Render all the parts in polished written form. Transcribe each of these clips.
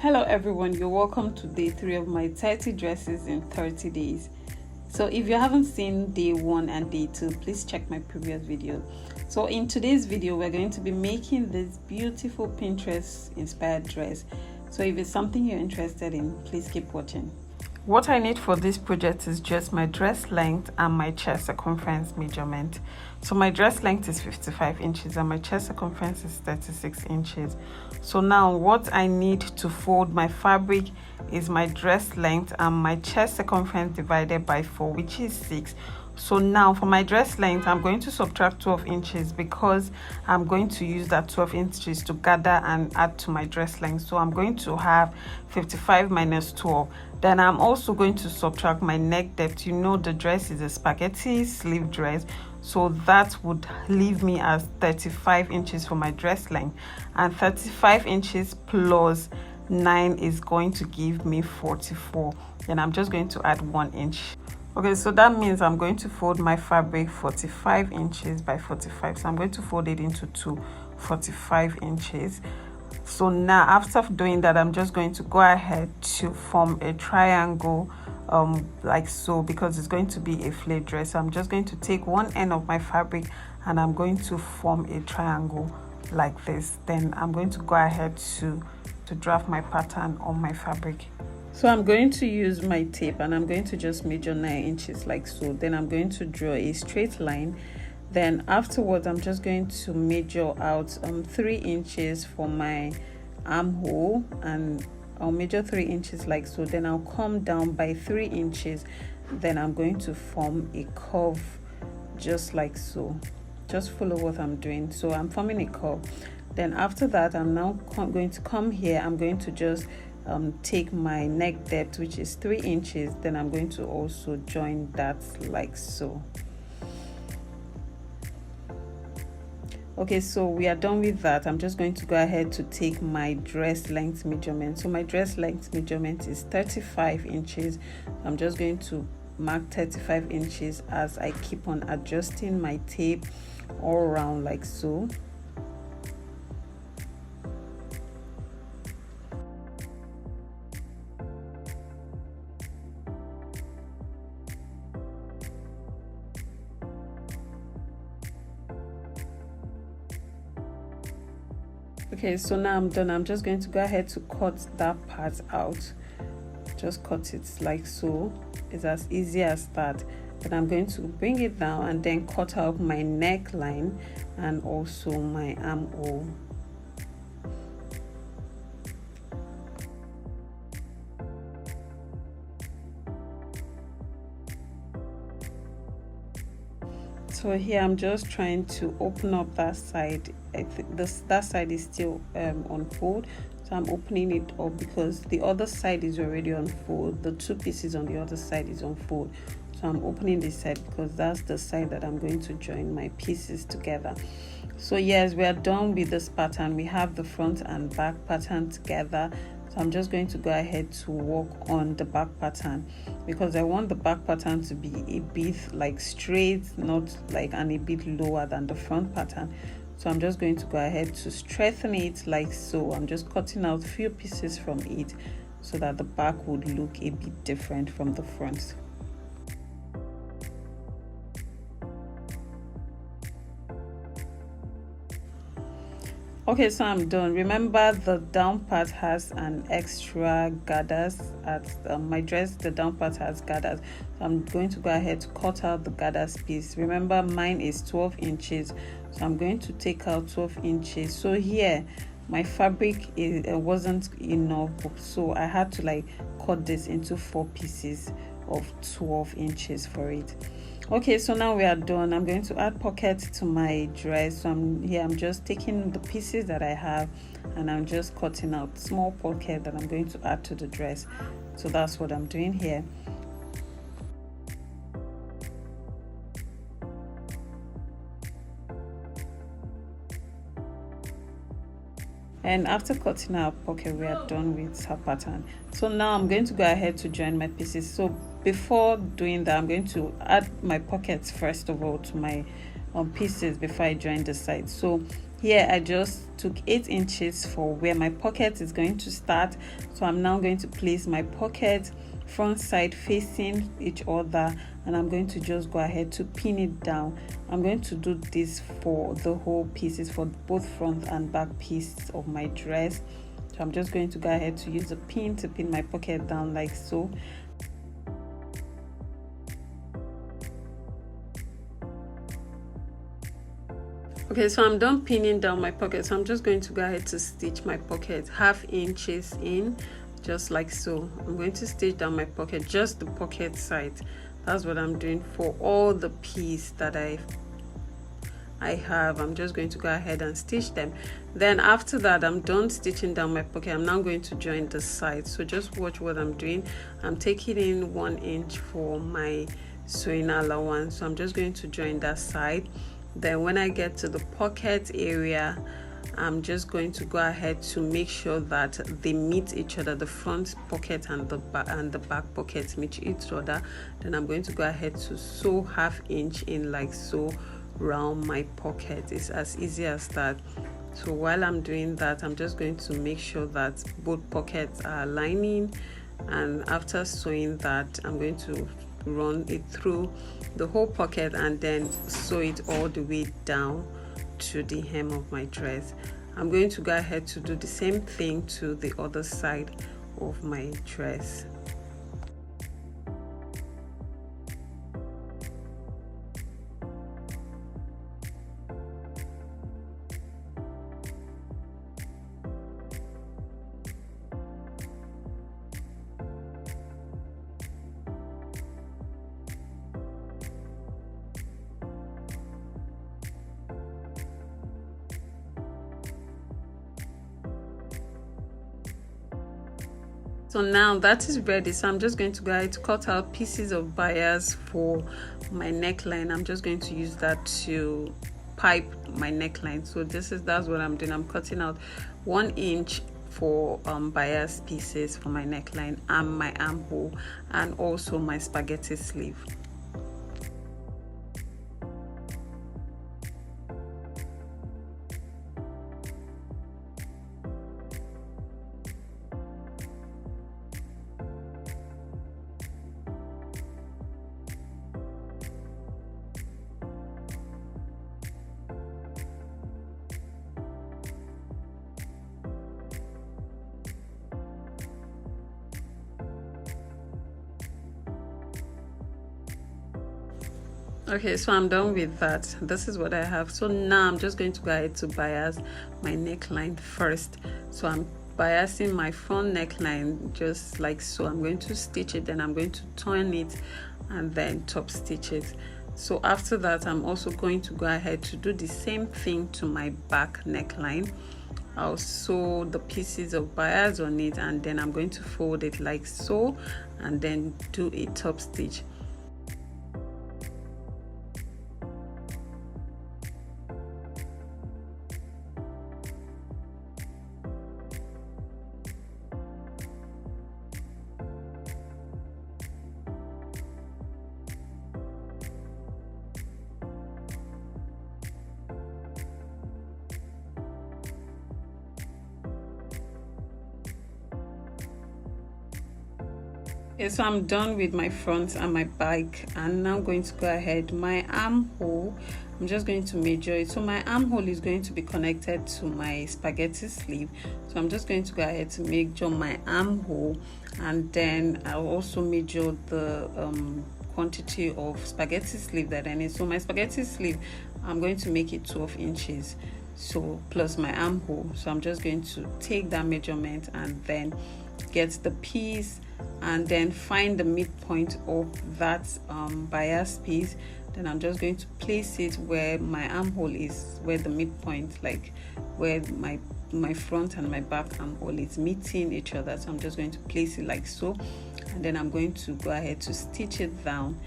Hello everyone, you're welcome to day 3 of my 30 dresses in 30 days. So if you haven't seen day 1 and day 2, please check my previous video. So in today's video, we're going to be making this beautiful Pinterest inspired dress. So if it's something you're interested in, please keep watching. What I need for this project is just my dress length and my chest circumference measurement. So my dress length is 55 inches and my chest circumference is 36 inches. So now what I need to fold my fabric is my dress length and my chest circumference divided by 4, which is 6. So now for my dress length, I'm going to subtract 12 inches because I'm going to use that 12 inches to gather and add to my dress length. So I'm going to have 55 minus 12. Then I'm also going to subtract my neck depth. You know the dress is a spaghetti sleeve dress, so that would leave me as 35 inches for my dress length, and 35 inches plus 9 is going to give me 44. Then I'm just going to add 1 inch. Okay, so that means I'm going to fold my fabric 45 inches by 45. So I'm going to fold it into 2 45 inches. So now after doing that, I'm just going to go ahead to form a triangle like so, because it's going to be a flared dress. So I'm just going to take one end of my fabric and I'm going to form a triangle like this. Then I'm going to go ahead to draft my pattern on my fabric. So I'm going to use my tape and I'm going to just measure 9 inches like so. Then I'm going to draw a straight line. Then afterwards, I'm just going to measure out 3 inches for my armhole, and I'll measure 3 inches like so. Then I'll come down by 3 inches. Then I'm going to form a curve just like so. Just follow what I'm doing. So I'm forming a curve. Then after that, I'm now going to come here. I'm going to just take my neck depth, which is 3 inches. Then I'm going to also join that like so. Okay, so we are done with that. I'm just going to go ahead to take my dress length measurement. So my dress length measurement is 35 inches. I'm just going to mark 35 inches as I keep on adjusting my tape all around like so. Okay, so now I'm done. I'm just going to go ahead to cut that part out. Just cut it like so. It's as easy as that. Then I'm going to bring it down and then cut out my neckline and also my armhole. So here I'm just trying to open up that side. I think that side is still on fold, so I'm opening it up because the other side is already on fold. The 2 pieces on the other side is on fold, so I'm opening this side because that's the side that I'm going to join my pieces together. So yes, we are done with this pattern. We have the front and back pattern together. So I'm just going to go ahead to work on the back pattern because I want the back pattern to be a bit like straight, not like and a bit lower than the front pattern. So I'm just going to go ahead to strengthen it like so. I'm just cutting out a few pieces from it so that the back would look a bit different from the front. Okay, so I'm done. Remember, the down part has an extra gathers at my dress. The down part has gathers, so I'm going to go ahead to cut out the gathers piece. Remember, mine is 12 inches, so I'm going to take out 12 inches. So here my fabric wasn't enough, so I had to like cut this into 4 pieces of 12 inches for it. Okay, so now we are done. I'm going to add pockets to my dress. So I'm just taking the pieces that I have and I'm just cutting out small pocket that I'm going to add to the dress. So that's what I'm doing here. And after cutting our pocket, we are done with her pattern. So now I'm going to go ahead to join my pieces. So before doing that, I'm going to add my pockets first of all to my pieces before I join the side. So here I just took 8 inches for where my pocket is going to start. So I'm now going to place my pocket front side facing each other, and I'm going to just go ahead to pin it down. I'm going to do this for the whole pieces, for both front and back pieces of my dress. So I'm just going to go ahead to use a pin to pin my pocket down like so. Okay, so I'm done pinning down my pocket, so I'm just going to go ahead to stitch my pocket 1/2 inches in, just like so. I'm going to stitch down my pocket, just the pocket side. That's what I'm doing for all the piece that I have. I'm just going to go ahead and stitch them. Then after that, I'm done stitching down my pocket. I'm now going to join the side. So just watch what I'm doing. I'm taking in 1 inch for my sewing allowance, so I'm just going to join that side. Then when I get to the pocket area, I'm just going to go ahead to make sure that they meet each other. The front pocket and the back pocket meet each other. Then I'm going to go ahead to sew 1/2 inch in like so round my pocket. It's as easy as that. So while I'm doing that, I'm just going to make sure that both pockets are aligning, and after sewing that, I'm going to run it through the whole pocket and then sew it all the way down to the hem of my dress. I'm going to go ahead to do the same thing to the other side of my dress. So now that is ready, so I'm just going to go ahead to cut out pieces of bias for my neckline. I'm just going to use that to pipe my neckline. So that's what I'm doing. I'm cutting out 1 inch for bias pieces for my neckline and my armhole, and also my spaghetti sleeve. Okay, so I'm done with that. This is what I have. So now I'm just going to go ahead to bias my neckline first. So I'm biasing my front neckline just like so. I'm going to stitch it, then I'm going to turn it and then top stitch it. So after that, I'm also going to go ahead to do the same thing to my back neckline. I'll sew the pieces of bias on it, and then I'm going to fold it like so and then do a top stitch. Okay, so I'm done with my front and my back, and now I'm going to go ahead. My armhole, I'm just going to measure it. So my armhole is going to be connected to my spaghetti sleeve, so I'm just going to go ahead to measure my armhole, and then I'll also measure the quantity of spaghetti sleeve that I need. So my spaghetti sleeve, I'm going to make it 12 inches, so plus my armhole. So I'm just going to take that measurement and then get the piece and then find the midpoint of that bias piece. Then I'm just going to place it where my armhole is, where the midpoint, like where my front and my back armhole is meeting each other. So I'm just going to place it like so, and then I'm going to go ahead to stitch it down,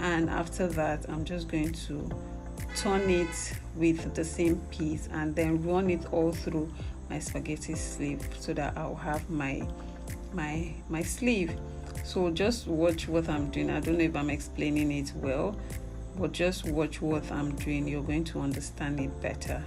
and after that I'm just going to turn it with the same piece and then run it all through my spaghetti sleeve so that I'll have my sleeve. So just watch what I'm doing. I don't know if I'm explaining it well, but just watch what I'm doing. You're going to understand it better.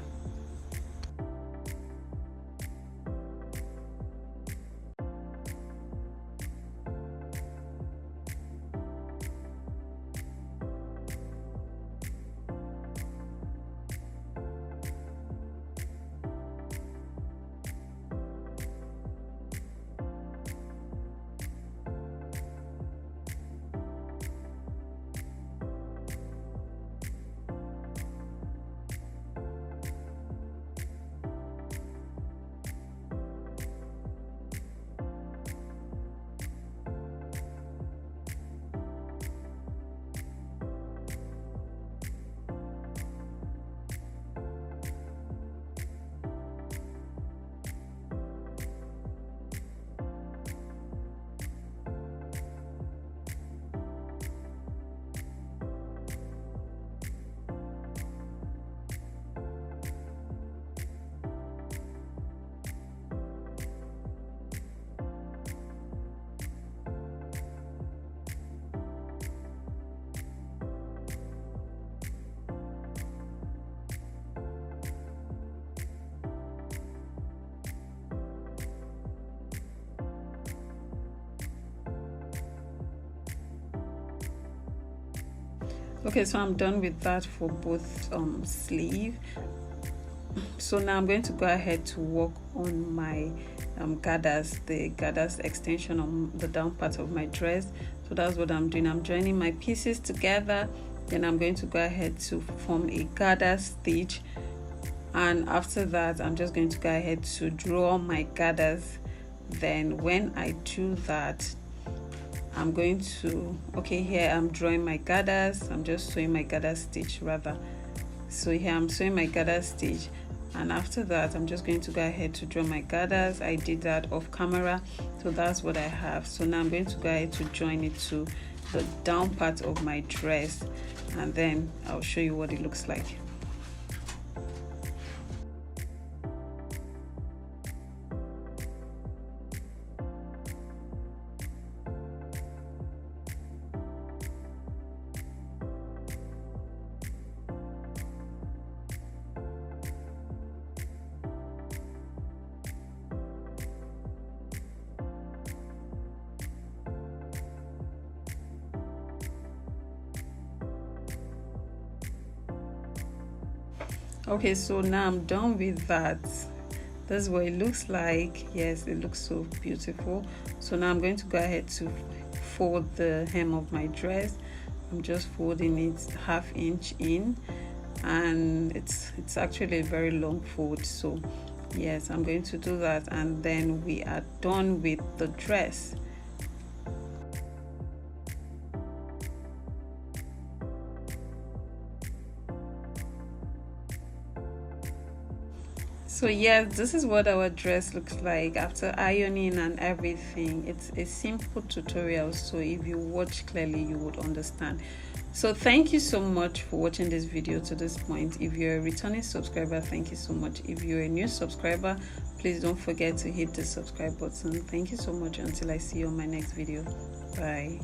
Okay, so I'm done with that for both sleeve. So now I'm going to go ahead to work on my gathers, the gathers extension on the down part of my dress. So that's what I'm doing. I'm joining my pieces together, then I'm going to go ahead to form a gather stitch, and after that I'm just going to go ahead to draw my gathers. Then when I do that, I'm going to, okay, here I'm drawing my gathers. I'm just sewing my gather stitch rather. So here I'm sewing my gather stitch, and after that I'm just going to go ahead to draw my gathers. I did that off camera, so that's what I have. So now I'm going to go ahead to join it to the down part of my dress, and then I'll show you what it looks like. Okay, so now I'm done with that. That's what it looks like. Yes, it looks so beautiful. So now I'm going to go ahead to fold the hem of my dress. I'm just folding it 1/2 inch in, and it's actually a very long fold. So yes, I'm going to do that, and then we are done with the dress. So yes, this is what our dress looks like after ironing and everything. It's a simple tutorial, so if you watch clearly you would understand. So thank you so much for watching this video to this point. If you're a returning subscriber, thank you so much. If you're a new subscriber, please don't forget to hit the subscribe button. Thank you so much. Until I see you on my next video. Bye.